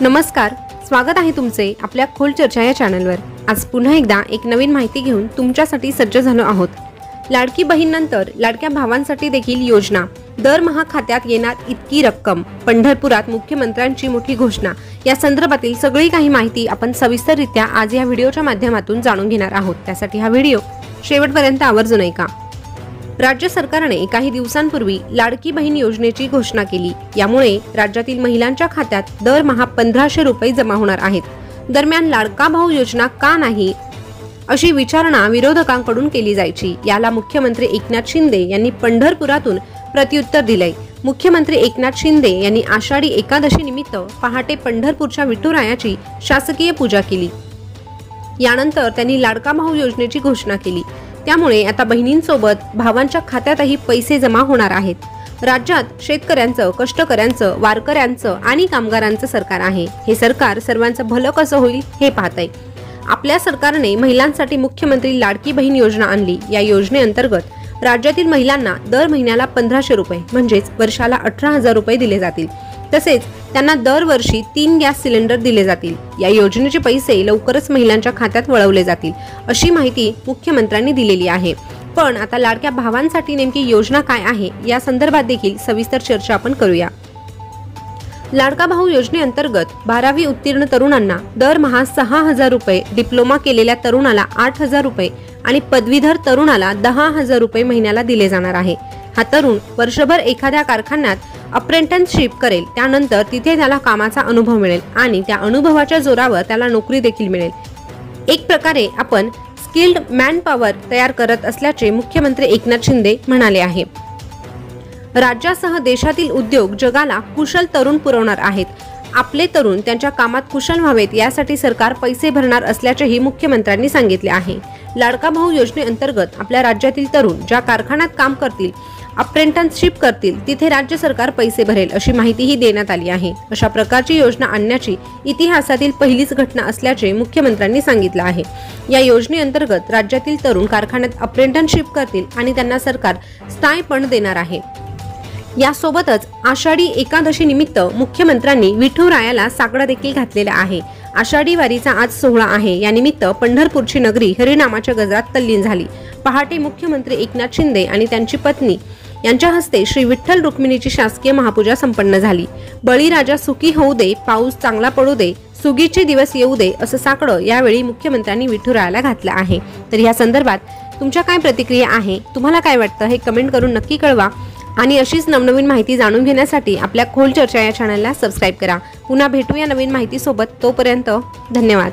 नमस्कार, स्वागत आहे तुमचे आपल्या खोल चर्चा या चॅनलवर। आज पुन्हा एकदा एक नवीन माहिती घेऊन तुमच्यासाठी सज्ज झालो आहोत। लाडकी बहीणनंतर लाडक्या भावांसाठी देखील योजना, दरमहा खात्यात येणार इतकी रक्कम, पंढरपुरात मुख्यमंत्र्यांची मोठी घोषणा, या संदर्भातील सगळी काही माहिती आपण सविस्तररित्या आज या व्हिडिओच्या माध्यमातून जाणून घेणार आहोत। त्यासाठी हा व्हिडिओ शेवटपर्यंत आवर्जून ऐका। राज्य सरकारने काही दिवसांपूर्वी लाडकी बहीण योजनेची घोषणा केली। यामुळे राज्यातील महिलांच्या खात्यात दरमहा 1500 रुपये जमा होणार आहेत। दरम्यान लाडका भाऊ योजना का नाही अशी विचारणा विरोधकांकडून केली जायची। याला मुख्यमंत्री एकनाथ शिंदे यांनी पंढरपुरातून प्रत्युत्तर दिले। मुख्यमंत्री एकनाथ शिंदे यांनी आषाढी एकादशी निमित्त पहाटे पंढरपूरच्या विठुरायाची शासकीय पूजा केली। यानंतर त्यांनी लाडका भाऊ योजनेची घोषणा केली। त्यामुळे आता बहिणींसोबत भावांच्या खात्यातही पैसे जमा होणार आहेत। राज्यात शेतकऱ्यांचं, कष्टकऱ्यांचं, वारकऱ्यांचं आणि कामगारांचं सरकार आहे। हे सरकार सर्वांचं भलं कसं होईल हे पाहतंय। आपल्या सरकारने महिलांसाठी मुख्यमंत्री लाडकी बहीण योजना आणली। या योजनेअंतर्गत राज्यातील महिलांना दर महिन्याला 1500 रुपये म्हणजेच वर्षाला 18,000 रुपये दिले जातील। तसेच त्यांना दरवर्षी 3 गॅस सिलेंडर दिले जातील। या योजनेचे पैसे लवकरच महिलांच्या खात्यात वळवले जातील अशी माहिती मुख्यमंत्र्यांनी दिलेली आहे। पण आता लाडक्या भावांसाठी नेमकी योजना काय आहे या संदर्भात देखील सविस्तर चर्चा आपण करूया। लाडका भाऊ योजनेअंतर्गत 12वी उत्तीर्ण तरुणांना दरमहा 6,000 रुपये, डिप्लोमा केलेल्या तरुणाला 8,000 रुपये आणि पदवीधर तरुणाला 10,000 रुपये महिन्याला दिले जाणार आहे। हा तरुण वर्षभर एखाद्या कारखान्यात अप्रेंटिसशिप करेल, त्यानंतर तिथे त्याला कामाचा अनुभव मिळेल आणि त्या अनुभवाच्या जोरावर त्याला नोकरी देखील मिळेल। एक प्रकारे आपण स्किल्ड मॅन पॉवर तयार करत असल्याचे मुख्यमंत्री एकनाथ शिंदे म्हणाले आहे। राज्यासह देशातील उद्योग जगाला कुशल तरुण पुरवणार आहेत। आपले तरुण त्यांच्या कामात कुशल व्हावेत यासाठी सरकार पैसे भरणार असल्याचेही मुख्यमंत्र्यांनी सांगितले आहे। लाडका भाऊ योजनेअंतर्गत आपल्या राज्यातील तरुण ज्या कारखान्यात काम करतील, अप्रेंटिसशिप करतील, तिथे राज्य सरकार पैसे भरेल अशी माहितीही देण्यात आली आहे। अशा प्रकारची योजना आणण्याची इतिहासातील पहिलीच घटना असल्याचे मुख्यमंत्र्यांनी सांगितले आहे। या योजनेअंतर्गत राज्यातील तरुण कारखान्यात अप्रेंटिसशिप करतील आणि त्यांना सरकार स्टायपेंड देणार आहे। यासोबतच आषाढी एकादशी निमित्त मुख्यमंत्र्यांनी विठुरायाला साकडं देखील घातलेलं आहे। आषाढी वारीचा आज सोहळा आहे। या निमित्त पंढरपूरची नगरी हरिनामाच्या गजरात तल्लीन झाली। पहाटे मुख्यमंत्री एकनाथ शिंदे आणि त्यांची पत्नी यांच्या हस्ते श्री विठ्ठल रुक्मिणीची शासकीय महापूजा संपन्न झाली। बळीराजा सुखी होऊ दे, पाऊस चांगला पडू दे, सुगीचे दिवस येऊ दे असं साकडं यावेळी मुख्यमंत्र्यांनी विठुरायाला घातलं आहे। तर या संदर्भात तुमच्या काय प्रतिक्रिया आहे, तुम्हाला काय वाटतं हे कमेंट करून नक्की कळवा आणि अशीच नवनवीन माहिती जाणून घेण्यासाठी आपल्या खोल चर्चा या चॅनलला सबस्क्राइब करा। पुन्हा भेटूया नवीन माहिती सोबत, तोपर्यंत धन्यवाद।